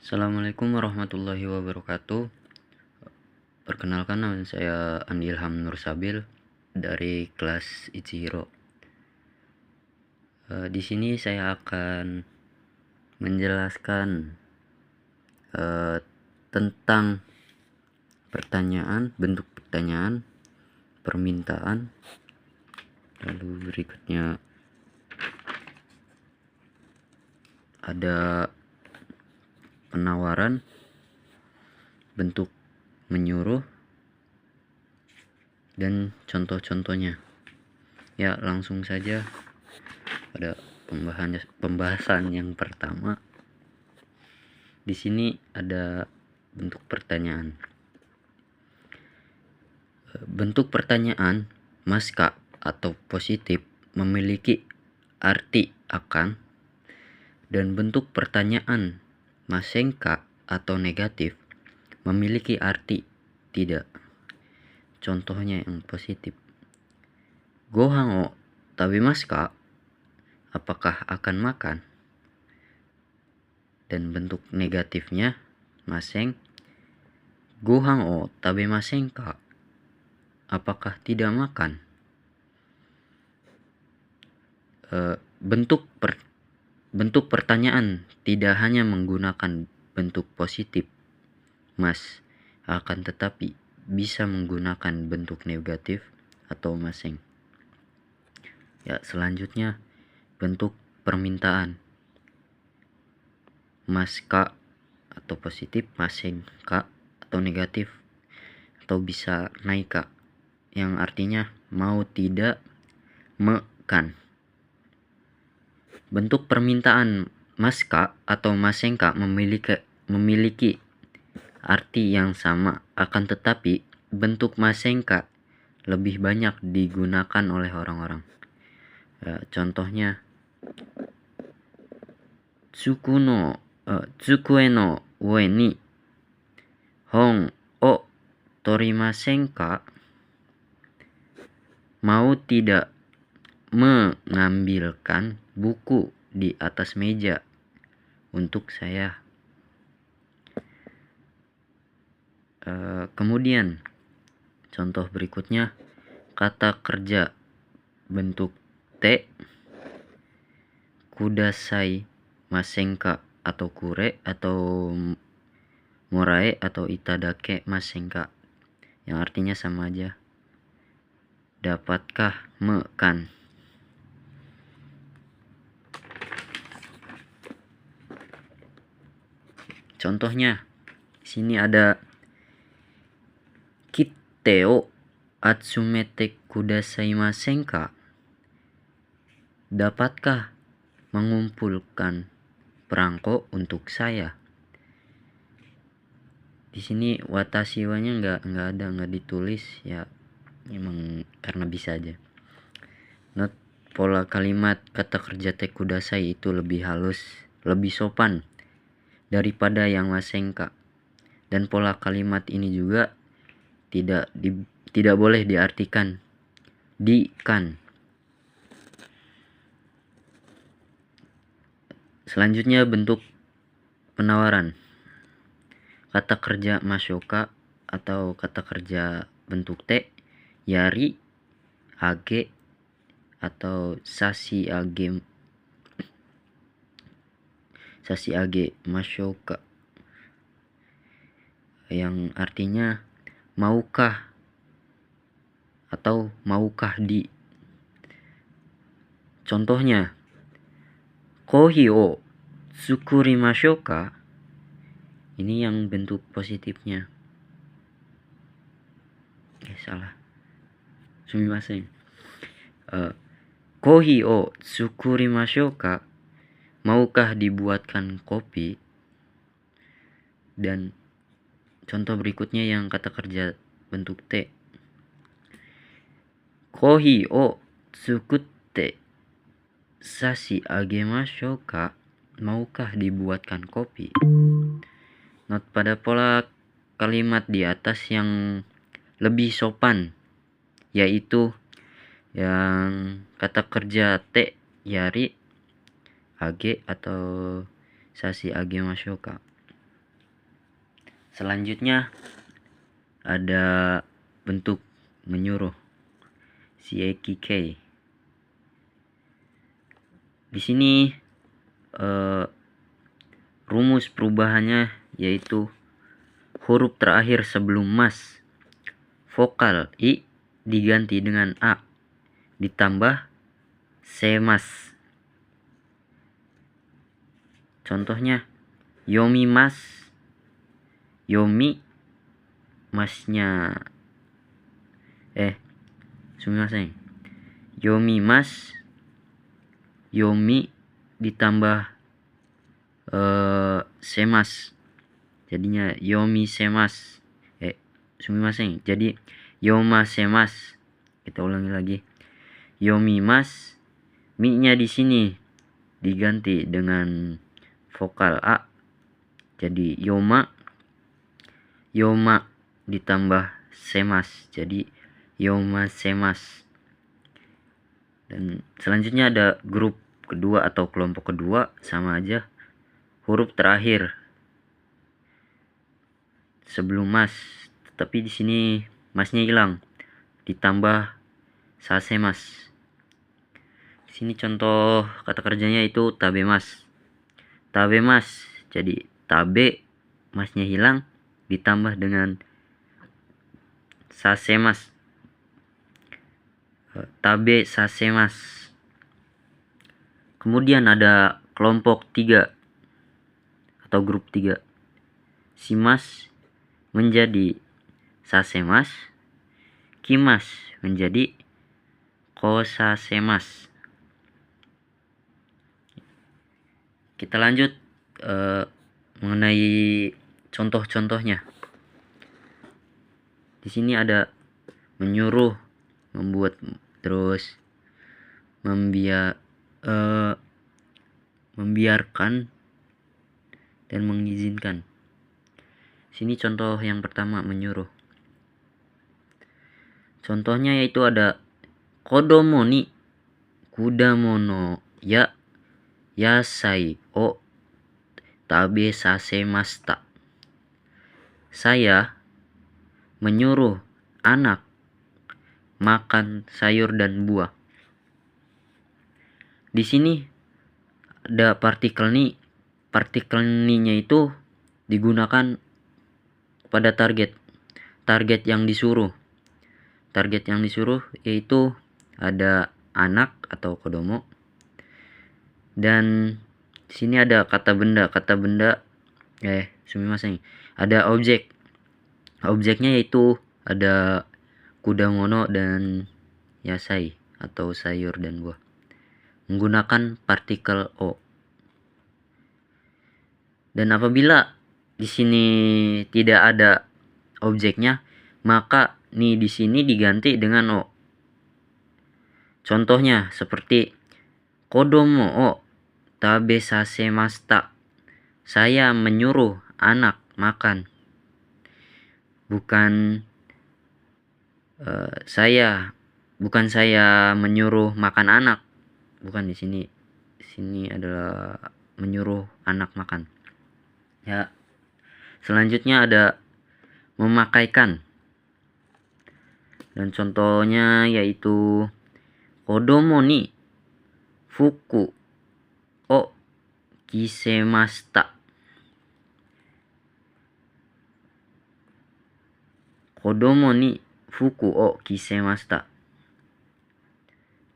Assalamualaikum warahmatullahi wabarakatuh. Perkenalkan, nama saya Andi Ilham Nur Sabil dari kelas Ichihiro. Di sini saya akan menjelaskan tentang bentuk pertanyaan, permintaan, lalu berikutnya ada penawaran, bentuk menyuruh, dan contoh-contohnya. Ya, langsung saja pada pembahasan yang pertama. Di sini ada bentuk pertanyaan. Bentuk pertanyaan maska atau positif memiliki arti akan, dan bentuk pertanyaan masengka atau negatif memiliki arti tidak. Contohnya yang positif: Gohan o tabimasu ka? Apakah akan makan? Dan bentuk negatifnya maseng: Gohan o tabemasen ka? Apakah tidak makan? Bentuk pertanyaan tidak hanya menggunakan bentuk positif mas, akan tetapi bisa menggunakan bentuk negatif atau maseng. Ya, selanjutnya bentuk permintaan mas ka atau positif, maseng ka atau negatif, atau bisa naik ka, yang artinya mau tidak makan. Bentuk permintaan maska atau masengka memiliki arti yang sama, akan tetapi bentuk masengka lebih banyak digunakan oleh orang-orang. Contohnya, tsukue no ue ni hon o torimasen ka? Mau tidak mengambilkan buku di atas meja untuk saya. Kemudian contoh berikutnya, kata kerja bentuk T, kudasai masenka atau kure atau morae atau itadake masenka, yang artinya sama aja, dapatkah makan? Contohnya, sini ada kitte o atsumete kudasaimasen ka? Dapatkah mengumpulkan perangko untuk saya? Di sini watashi wa-nya nggak ditulis, ya memang karena bisa aja. Not pola kalimat kata kerja te kudasai itu lebih halus, lebih sopan daripada yang masengka, dan pola kalimat ini juga tidak boleh diartikan di kan. Selanjutnya bentuk penawaran, kata kerja masyoka atau kata kerja bentuk T, yari, age, atau sashi age masyoka, yang artinya maukah atau maukah di. Contohnya, kohi o tsukurimashou ka? Ini yang bentuk positifnya. Salah. Sumimasen. Kohi o tsukurimashou ka? Maukah dibuatkan kopi? Dan contoh berikutnya yang kata kerja bentuk T, kohi o tsukutte sashi agemashou ka? Maukah dibuatkan kopi? Not pada pola kalimat di atas yang lebih sopan, yaitu yang kata kerja T, yari, age, atau sashi agemashou ka. Selanjutnya ada bentuk menyuruh, CAKK. Di sini rumus perubahannya yaitu huruf terakhir sebelum mas, vokal I diganti dengan A ditambah semas. Contohnya yomi mas, yomi masnya sumimasen, yomi mas, yomi ditambah semas, jadinya yomi semas. Sumimasen, jadi yoma semas. Kita ulangi lagi, yomi mas, mi nya di sini diganti dengan vokal A, jadi yoma, yoma ditambah semas, jadi yoma semas. Dan selanjutnya ada grup kedua atau kelompok kedua, sama aja, huruf terakhir sebelum mas, tapi di sini masnya hilang, ditambah sasemas. Di sini contoh kata kerjanya itu tabemas. Tabemas, jadi tabe masnya hilang ditambah dengan sasemas, tabe sasemas. Kemudian ada kelompok 3 atau grup 3. Simas menjadi sasemas, kimas menjadi kosasemas. Kita lanjut mengenai contoh-contohnya. Di sini ada menyuruh, membuat, terus membiarkan dan mengizinkan. Sini contoh yang pertama, menyuruh. Contohnya yaitu ada kodomo ni kudamono ya yasai o tabe sasemashita. Saya menyuruh anak makan sayur dan buah. Di sini ada partikel ni. Partikel ni-nya itu digunakan pada target yang disuruh. Target yang disuruh yaitu ada anak atau kodomo, dan di sini ada kata benda. Sumimasen, ada objek. Objeknya yaitu ada kudamono dan yasai atau sayur dan buah, menggunakan partikel o. Dan apabila di sini tidak ada objeknya, maka ni di sini diganti dengan o. Contohnya seperti kodomo o tabe sasemashita. Saya menyuruh anak makan. Bukan saya menyuruh makan anak. Bukan, di sini. Di sini adalah menyuruh anak makan. Ya. Selanjutnya ada memakaikan. Dan contohnya yaitu kodomo ni fuku o kisemashita. Kodomo ni fuku o kisemashita.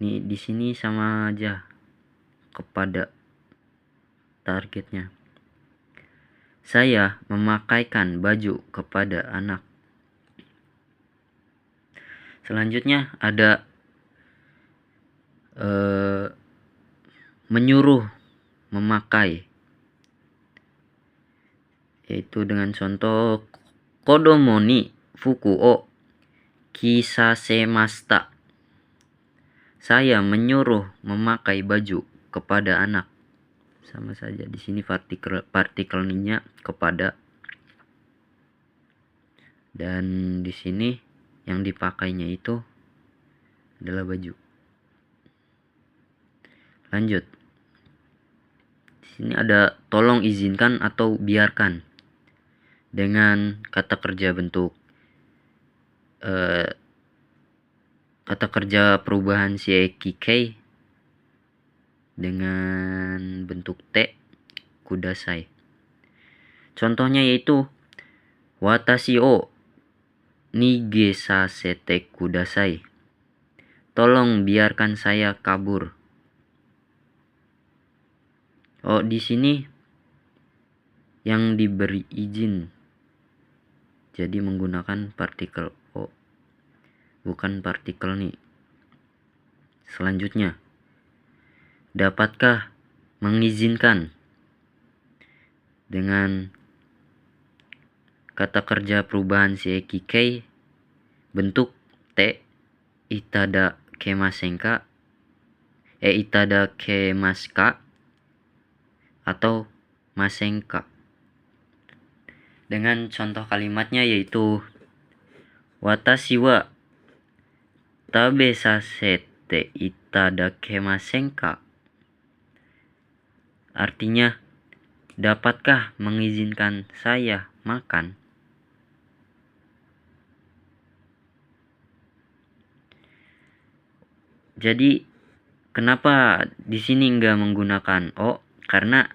Nih di sini sama aja kepada targetnya. Saya memakaikan baju kepada anak. Selanjutnya ada menyuruh memakai, yaitu dengan contoh kodomo ni fuku o kisasemashita. Saya menyuruh memakai baju kepada anak. Sama saja, di sini partikelnya kepada, dan di sini yang dipakainya itu adalah baju. Lanjut. Di sini ada tolong izinkan atau biarkan. dengan kata kerja bentuk kata kerja perubahan si kk dengan bentuk T kudasai. Contohnya yaitu watashi o nigesasete kudasai. Tolong biarkan saya kabur. Oh, di sini yang diberi izin. Jadi menggunakan partikel o, bukan partikel nih. Selanjutnya, dapatkah mengizinkan dengan kata kerja perubahan si kk bentuk T itada kemasenka itada kemaska atau masenka. Dengan contoh kalimatnya yaitu watashi wa tabesasete itadakemasenka. Artinya, dapatkah mengizinkan saya makan? Jadi, kenapa di sini nggak menggunakan o? Karena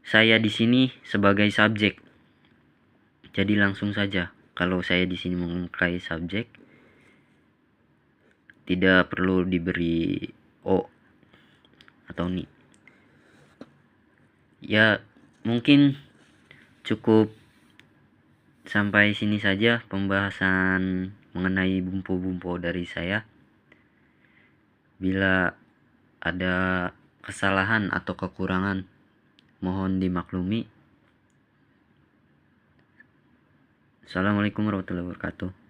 saya di sini sebagai subjek. Jadi langsung saja. Kalau saya di sini memakai subjek, tidak perlu diberi o atau ni. Ya, mungkin cukup sampai sini saja pembahasan mengenai bumpo-bumpo dari saya. Bila ada kesalahan atau kekurangan, mohon dimaklumi. Assalamualaikum warahmatullahi wabarakatuh.